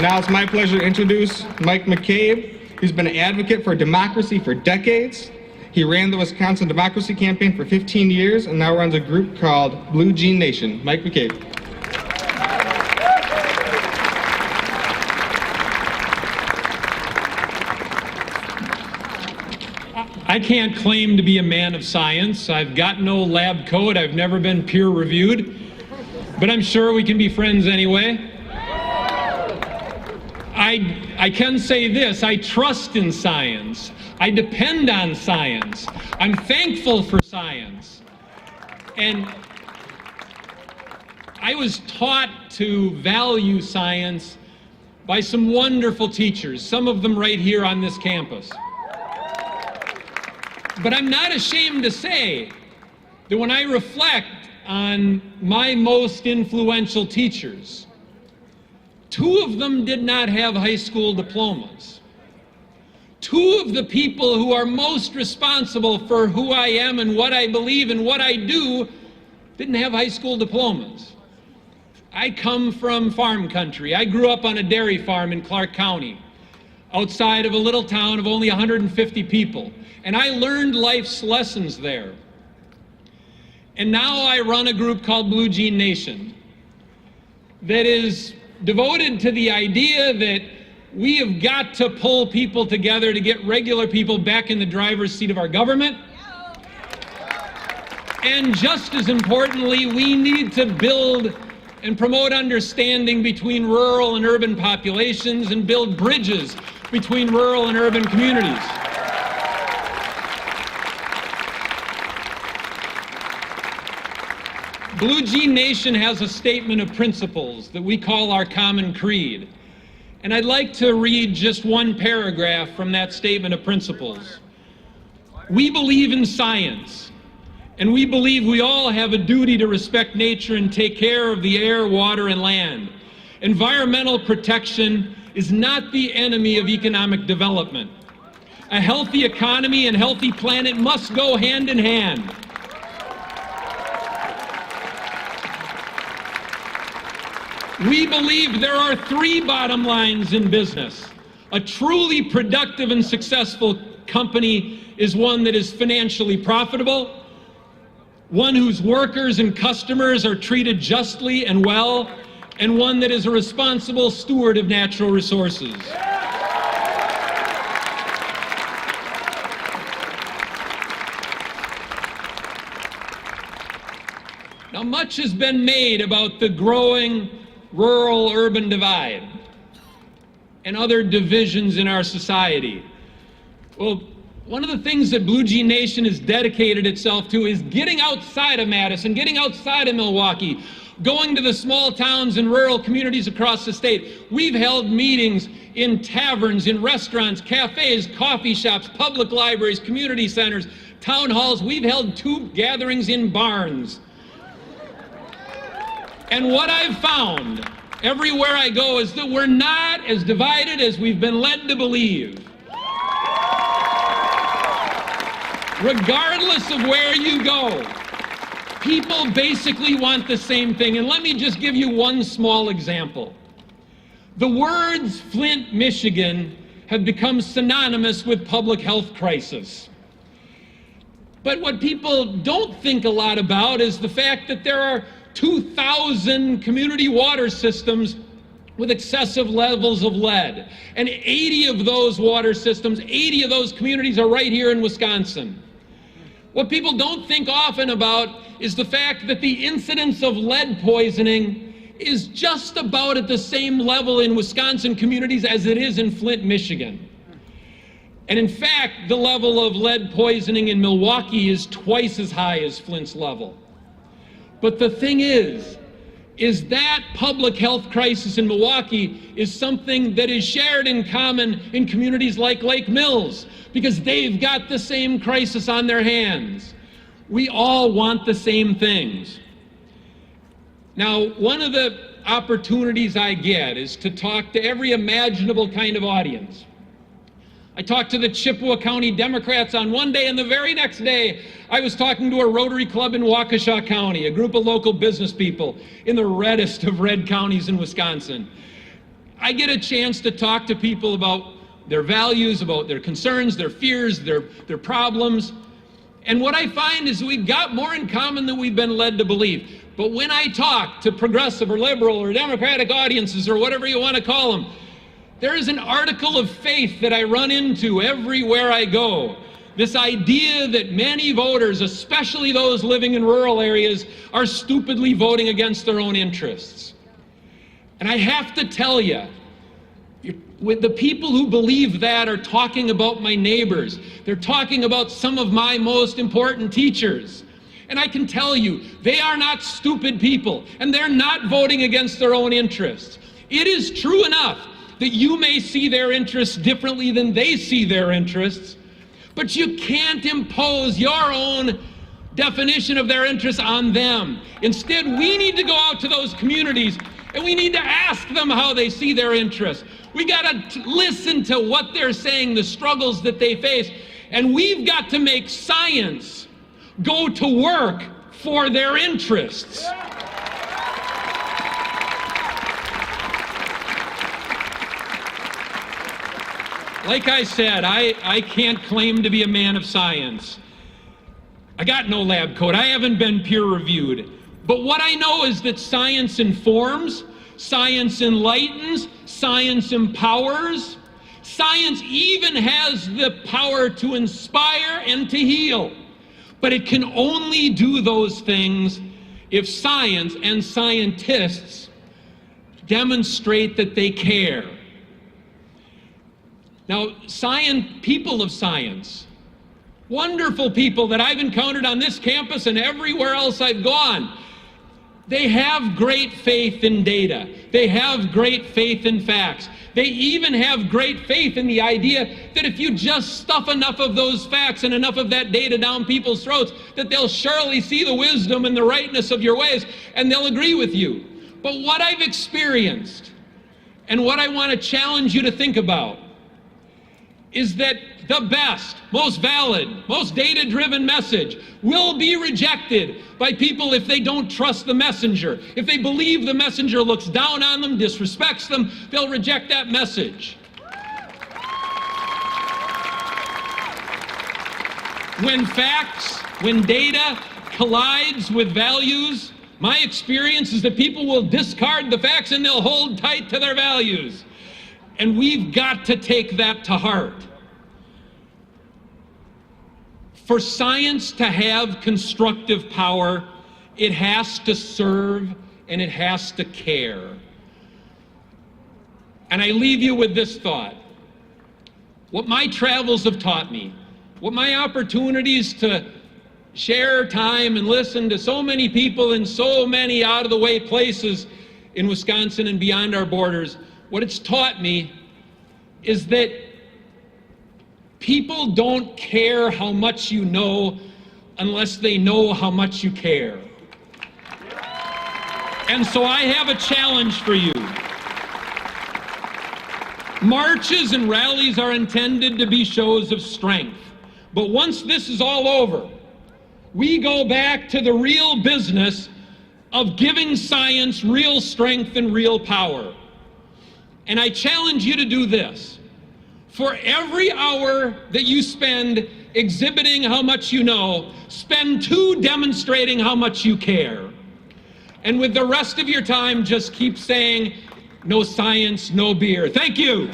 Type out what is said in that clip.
Now it's my pleasure to introduce Mike McCabe, who's been an advocate for democracy for decades. He ran the Wisconsin Democracy Campaign for 15 years and now runs a group called Blue Jean Nation. Mike McCabe. I can't claim to be a man of science. I've got no lab coat. I've never been peer reviewed, but I'm sure we can be friends anyway. I can say this: I trust in science. I depend on science. I'm thankful for science. And I was taught to value science by some wonderful teachers, some of them right here on this campus. But I'm not ashamed to say that when I reflect on my most influential teachers, 2 of them did not have high school diplomas. 2 of the people who are most responsible for who I am and what I believe and what I do didn't have high school diplomas. I come from farm country. I grew up on a dairy farm in Clark County, outside of a little town of only 150 people. And I learned life's lessons there. And now I run a group called Blue Jean Nation that is devoted to the idea that we have got to pull people together to get regular people back in the driver's seat of our government. And just as importantly, we need to build and promote understanding between rural and urban populations and build bridges between rural and urban communities. Blue Jean Nation has a statement of principles that we call our common creed. And I'd like to read just one paragraph from that statement of principles. We believe in science, and we believe we all have a duty to respect nature and take care of the air, water, and land. Environmental protection is not the enemy of economic development. A healthy economy and healthy planet must go hand in hand. We believe there are 3 bottom lines in business. A truly productive and successful company is one that is financially profitable, one whose workers and customers are treated justly and well, and one that is a responsible steward of natural resources. Now, much has been made about the growing rural-urban divide and other divisions in our society. Well, one of the things that Blue Jean Nation has dedicated itself to is getting outside of Madison, getting outside of Milwaukee, going to the small towns and rural communities across the state. We've held meetings in taverns, in restaurants, cafes, coffee shops, public libraries, community centers, town halls. We've held 2 gatherings in barns. And what I've found everywhere I go is that we're not as divided as we've been led to believe. Regardless of where you go, people basically want the same thing. And let me just give you one small example. The words Flint, Michigan have become synonymous with public health crisis. But what people don't think a lot about is the fact that there are 2,000 community water systems with excessive levels of lead. And 80 of those water systems, 80 of those communities are right here in Wisconsin. What people don't think often about is the fact that the incidence of lead poisoning is just about at the same level in Wisconsin communities as it is in Flint, Michigan. And in fact, the level of lead poisoning in Milwaukee is twice as high as Flint's level. But the thing is that public health crisis in Milwaukee is something that is shared in common in communities like Lake Mills, because they've got the same crisis on their hands. We all want the same things. Now, one of the opportunities I get is to talk to every imaginable kind of audience. I talked to the Chippewa County Democrats on one day, and the very next day, I was talking to a Rotary Club in Waukesha County, a group of local business people in the reddest of red counties in Wisconsin. I get a chance to talk to people about their values, about their concerns, their fears, their problems. And what I find is we've got more in common than we've been led to believe. But when I talk to progressive or liberal or Democratic audiences or whatever you want to call them, there is an article of faith that I run into everywhere I go. This idea that many voters, especially those living in rural areas, are stupidly voting against their own interests. And I have to tell you, with the people who believe that are talking about my neighbors. They're talking about some of my most important teachers. And I can tell you, they are not stupid people, and they're not voting against their own interests. It is true enough that you may see their interests differently than they see their interests, but you can't impose your own definition of their interests on them. Instead, we need to go out to those communities and we need to ask them how they see their interests. We got to listen to what they're saying, the struggles that they face, and we've got to make science go to work for their interests. Like I said, I can't claim to be a man of science. I got no lab coat. I haven't been peer reviewed. But what I know is that science informs, science enlightens, science empowers. Science even has the power to inspire and to heal. But it can only do those things if science and scientists demonstrate that they care. Now, people of science, wonderful people that I've encountered on this campus and everywhere else I've gone, they have great faith in data. They have great faith in facts. They even have great faith in the idea that if you just stuff enough of those facts and enough of that data down people's throats, that they'll surely see the wisdom and the rightness of your ways, and they'll agree with you. But what I've experienced, and what I want to challenge you to think about, is that the best, most valid, most data-driven message will be rejected by people if they don't trust the messenger. If they believe the messenger looks down on them, disrespects them, they'll reject that message. When facts, when data collides with values, my experience is that people will discard the facts and they'll hold tight to their values. And we've got to take that to heart. For science to have constructive power, it has to serve and it has to care. And I leave you with this thought. What my travels have taught me, what my opportunities to share time and listen to so many people in so many out-of-the-way places in Wisconsin and beyond our borders, what it's taught me is that people don't care how much you know unless they know how much you care. And so I have a challenge for you. Marches and rallies are intended to be shows of strength. But once this is all over, we go back to the real business of giving science real strength and real power. And I challenge you to do this. For every hour that you spend exhibiting how much you know, spend 2 demonstrating how much you care. And with the rest of your time, just keep saying, no science, no beer. Thank you.